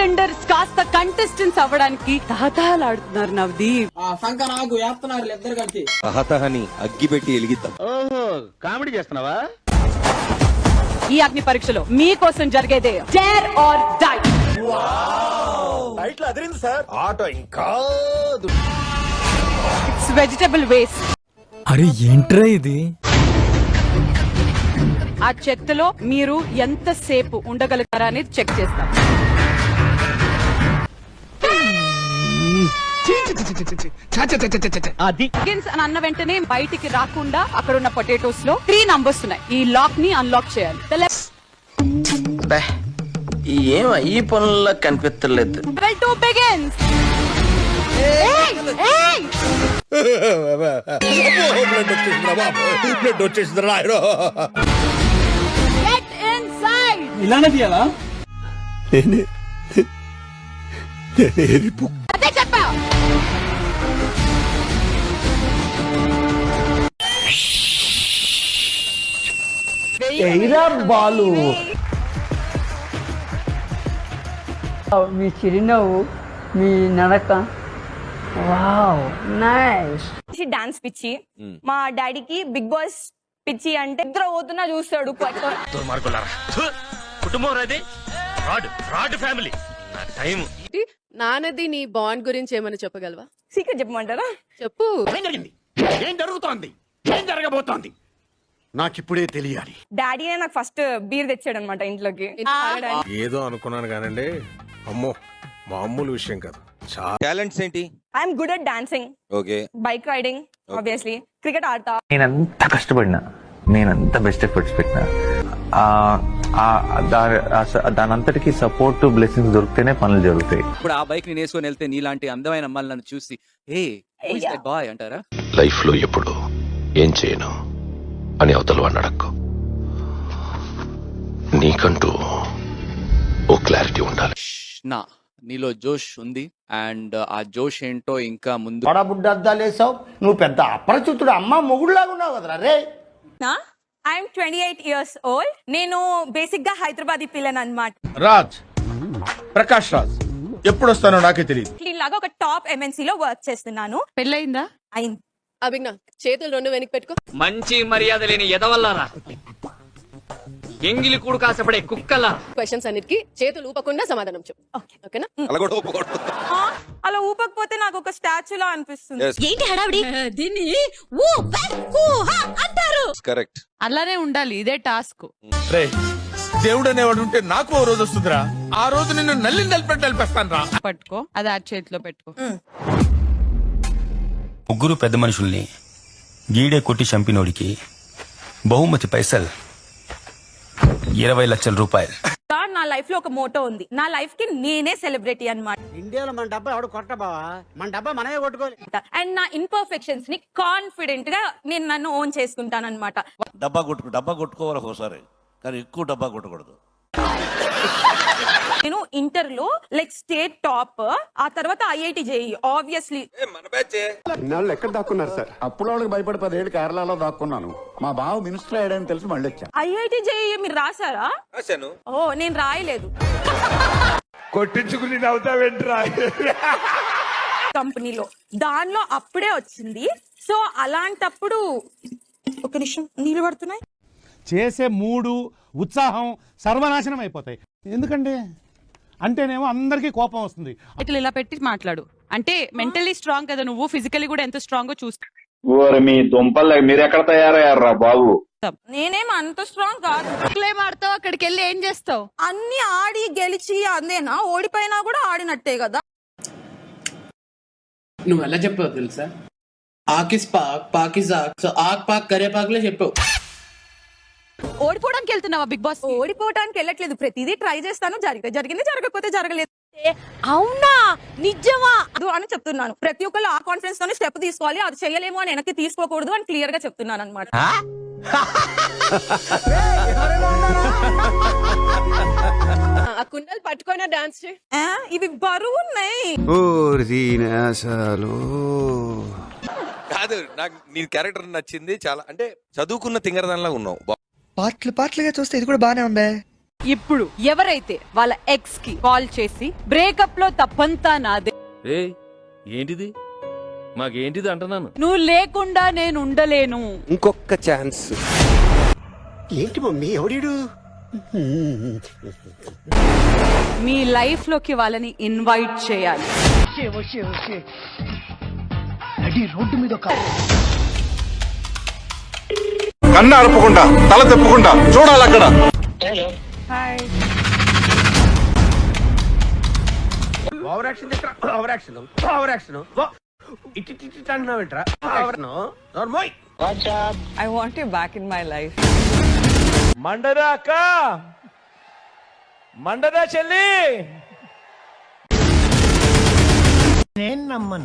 Contenders కాస్త contestants అవ్వడానికి తహతహలాడుతున్నారు నవదీప్. సంక నాకు వేస్తున్నారు ఇద్దరు కలిసి తహతహని అగ్గి పెట్టి ఎలిగిద్దాం. ఓహో కామెడీ చేస్తున్నావా? ఈ అగ్ని పరీక్షలో మీకోసం జరిగేదే డేర్ ఆర్ డై. ఇట్లా అదిరింది సార్. ఆటో ఇంకా ఇట్స్ వెజిటబుల్ వేస్ట్. అరే ఏంట్రా ఇది? ఆ చెత్తలో మీరు ఎంతసేపు ఉండగలుగుతారా అనేది చెక్ చేస్తాం. Begins అని అన్న వెంటనే బయటికి రాకుండా అక్కడ ఉన్న పొటాటోస్ లో 3 నంబర్స్ ఉన్నాయి. ఈ లాక్ ని అన్లాక్ చేయాలి. ఏం ఈ పనుల్లో కనిపించలేదు. Level 2 begins. Hey! బ్లడ్ వచ్చేసింది రాయడం. Get inside. ఇలానే తీయాలా? అదే చెప్పా. బాలు మీ చిరునవ్వు, మీ నడక, వావ్ నైస్. డాన్స్ పిచ్చి. మా డాడీకి బిగ్ బాస్ పిచ్చి అంటే ఇద్దరు పోతున్నా చూస్తాడు. కుటుంబం రాది రాడ్ ఫ్యామిలీ. టైం నాన్నది నీ బాండ్ గురించి ఏమైనా చెప్పగలవా? సీక్రెట్ చెప్పమంటారా? చెప్పు. ఏం జరిగింది? ఏం జరుగుతోంది? ఏం జరగబోతోంది? నాకిప్పుడే తెలియాలి. డాడీనే నాకు ఫస్ట్ బీర్ తెచ్చాడు అనమాట ఇంట్లోకి. ఏదో అనుకున్నాను కానండి, అమ్మో మామూలు విషయం కాదు. టాలెంట్స్ ఏంటి? I'm good at dancing, okay, bike riding, obviously cricket ఆడతా. నేనంత కష్టపడినా, నేనంత బెస్ట్ ఎఫర్ట్స్ పెట్టినా, దానంతటికి సపోర్ట్ బ్లెస్సింగ్స్ దొరికితేనే పనులు జరుగుతాయి. ఇప్పుడు ఆ బైక్ నేను వేసుకొని వెళ్తే నీలాంటి అందమైన అమ్మాయిలు నన్ను చూసి హే బాయ్ అంటారా? లైఫ్ లో ఎప్పుడు ఏం చేయను అని అవతల వాడిని అడక్కు. నీకంటూ ఓ క్లారిటీ ఉండాలి. నా నీలో జోష్ ఉంది, అండ్ ఆ జోష్ ఏంటో ఇంకా ముందు. బుడ్డ అద్దాలేసావు నువ్వు, పెద్ద అపరిచితుడు అమ్మ మొగుడులాగా ఉన్నావు కదరా రే. I'm 28 years old. నేను బేసిక్ గా హైదరాబాదీ పిల్లని అనమాట. రాజ్, ప్రకాష్ రాజ్. ఎప్పుడు వస్తానో నాకే తెలియదు. లాగా ఒక టాప్ MNC లో వర్క్ చేస్తున్నాను. పెళ్ళయిందా? అయింది. అభిజ్ఞ, చేతులు రెండు వెనక్కి పెట్టుకో. మంచి మర్యాద లేని ఎదవల్లారా, ఎంగిలి కూడు కాసపడే కుక్కలా. క్వశ్చన్స్ అన్నిటికీ చేతులు ఊపకుండా సమాధానం చెప్పు. ఓకేనా? అలా ఊపకపోతే నాకు ఒక స్టాచ్యూ లా అనిపిస్తుంది. ఏంటి హడావిడి? దీన్ని అంటారు. కరెక్ట్, అలానే ఉండాలి, ఇదే టాస్క్. రే, దేవుడు అనేవాడు ఉంటే నాకు ఓ రోజు వస్తుందిరా. ఆ రోజు నిన్ను నలిపేస్తాను రా. పట్టుకో, అది ఆ చేతిలో పెట్టుకో. ముగ్గురు పెద్ద మనుషుల్ని గీడే కొట్టి చంపినోడికి బహుమతి పైసలు 20 లక్షల రూపాయలు. నా లైఫ్ లో ఒక మోటో ఉంది. నా లైఫ్ కి నేనే సెలబ్రిటీ అన్నమాట. ఇండియాలో మన డబ్బా ఎవడు కొట్టబావా, మన డబ్బా మనమే కొట్టుకోవాలి. అండ్ నా ఇన్పర్ఫెక్షన్స్ ని కాన్ఫిడెంట్ గా నేను నన్ను ఓన్ చేసుకుంటాను అనమాట. డబ్బా కొట్టుకోవాలి ఒకసారి, కానీ ఎక్కువ డబ్బా కొట్టకూడదు. నేను ఇంటర్ లో లైక్ స్టేట్ టాప్, ఆ తర్వాత IIT JEE ఆబ్వియస్లీ. ఇన్నాళ్ళు ఎక్కడ దాక్కున్నారు సార్? అప్పుడు వాళ్ళకి భయపడి 10 ఏళ్ళు కేరళలో దాక్కున్నాను. మా బావ మినిస్టర్ అయ్యాడని తెలిసి మళ్ళీ వచ్చా. IIT JEE మీరు రాసారా? ఓ, నేను రాయలేదు. కొట్టించుకుని నవ్వుతావేంట్రా? కంపెనీలో దానిలో అప్పుడే వచ్చింది. సో అలాంటప్పుడు ఒక నిమిషం నీళ్ళు పడుతున్నాయి. చేసే మూడు ఉత్సాహం సర్వనాశనం అయిపోతాయి. ఎందుకండి అంటేనేమో అందరికీ కోపం వస్తుంది. ఇట్లా ఇలా పెట్టి మాట్లాడు అంటే మెంటల్లీ స్ట్రాంగ్ కదా నువ్వు, ఫిజికల్లీ కూడా ఎంత స్ట్రాంగ్ చూస్తా. మీ దుంపలు మీరు ఎక్కడ తయారయ్యారా బాబు? నేనేం అంత స్ట్రాంగ్ కాదు. ఏం ఆడతావు? అక్కడికి వెళ్ళి ఏం చేస్తావు? అన్ని ఆడి గెలిచి అందేనా, ఓడిపోయినా కూడా ఆడినట్టే కదా. నువ్వు ఎలా చెప్పావు తెలుసా? ఆకిస్ పాక్, పాకిజా, సో ఆక్ పాక్ కరేపాకులే చెప్పావు. ఓడిపోవడానికి వెళ్తున్నావా బిగ్ బాస్? ఓడిపోవడానికి వెళ్ళట్లేదు, ప్రతిదీ ట్రై చేస్తాను. జరిగితే జరిగింది, జరగకపోతే జరగలేదు. అవునా, నిజమా అని చెప్తున్నాను. ప్రతి ఒక్కళ్ళు ఆ కాన్ఫిడెన్స్ తోనే స్టెప్ తీసుకోవాలి. అది చేయలేము అని వెనక్కి తీసుకోకూడదు అని క్లియర్ గా చెప్తున్నాను అనమాట. ఆ కుండలు పట్టుకొని డాన్స్ చేయి. ఇవి బరువు ఉన్నాయి. కాదు, నాకు నీ క్యారెక్టర్ నచ్చింది చాలా. అంటే చదువుకున్న తింగరదానిలా ఉన్నావు. పాటలుగా చూస్తే ఇది కూడా బానే ఉందే. ఇప్పుడు ఎవరైతే వాళ్ళ ఎక్స్ కి కాల్ చేసి బ్రేకప్ లో తప్పంతా నాదే, ఏంటిది మాకేంటిది అంటున్నాను. నువ్వు లేకుండా నేను ఉండలేను, ఇంకొక ఛాన్స్. ఏంటి మమ్మీ ఎవడీడు? మీ లైఫ్ లోకి వాళ్ళని ఇన్వైట్ చేయాలి. కన్ను అరపకుండా తల తెప్పకుండా చూడాలి అక్కడ. Over action over action over action ఇటు అంటున్నావేంట్రా? I want you back in my life. మండరా అక్క, మండరా చెల్లి. నేను నమ్మను.